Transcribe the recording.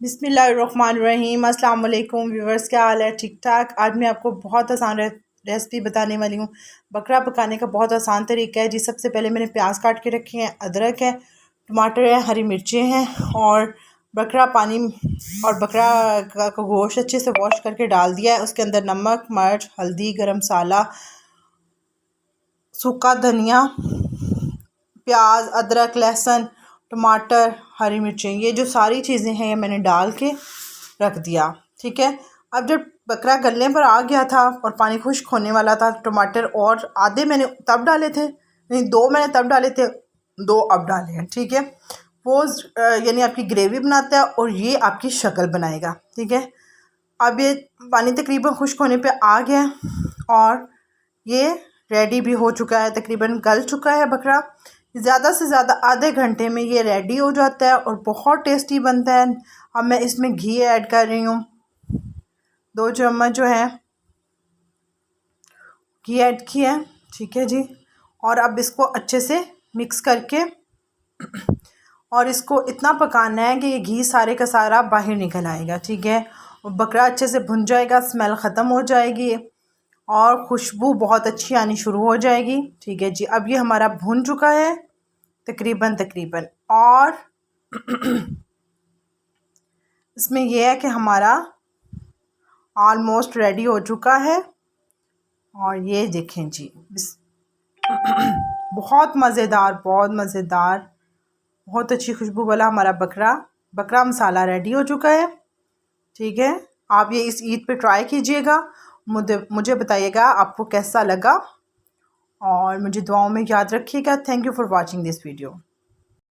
बिस्मिल्लाहिर्रहमानिर्रहीम। अस्सलाम वालेकुम व्यूवर्स, क्या हाल है? ठीक ठाक। आज मैं आपको बहुत आसान रेसिपी बताने वाली हूँ। बकरा पकाने का बहुत आसान तरीका है जी। सबसे पहले मैंने प्याज काट के रखे हैं, अदरक है, टमाटर है, हरी मिर्चें हैं और बकरा पानी और बकरा का गोश्त अच्छे से वॉश करके डाल दिया है। उसके अंदर नमक, मिर्च, हल्दी, गरम मसाला, सूखा धनिया, प्याज, अदरक, लहसुन, टमाटर, हरी मिर्चें, ये जो सारी चीज़ें हैं ये मैंने डाल के रख दिया। ठीक है। अब जब बकरा गलने पर आ गया था और पानी खुश्क होने वाला था, टमाटर और आधे मैंने तब डाले थे, नहीं 2 मैंने तब डाले थे, 2 अब डाले हैं। ठीक है। वो यानी आपकी ग्रेवी बनाता है और ये आपकी शक्ल बनाएगा। ठीक है। अब ये पानी तकरीबन खुश्क होने पे आ गया और ये रेडी भी हो चुका है, तकरीबन गल चुका है बकरा। ज़्यादा से ज़्यादा आधे घंटे में ये रेडी हो जाता है और बहुत टेस्टी बनता है। अब मैं इसमें घी ऐड कर रही हूँ, 2 चम्मच जो है घी ऐड किया है। ठीक है जी। और अब इसको अच्छे से मिक्स करके और इसको इतना पकाना है कि ये घी सारे का सारा बाहर निकल आएगा। ठीक है। और बकरा अच्छे से भुन जाएगा, स्मेल ख़त्म हो जाएगी और खुशबू बहुत अच्छी आनी शुरू हो जाएगी। ठीक है जी। अब ये हमारा भुन चुका है तकरीबन और इसमें यह है कि हमारा ऑलमोस्ट रेडी हो चुका है। और ये देखें जी, बहुत मज़ेदार, बहुत मज़ेदार, बहुत अच्छी खुशबू वाला हमारा बकरा मसाला रेडी हो चुका है। ठीक है। आप ये इस ईद पे ट्राई कीजिएगा, मुझे बताइएगा आपको कैसा लगा और मुझे दुआओं में याद रखिएगा। Thank you for watching this video.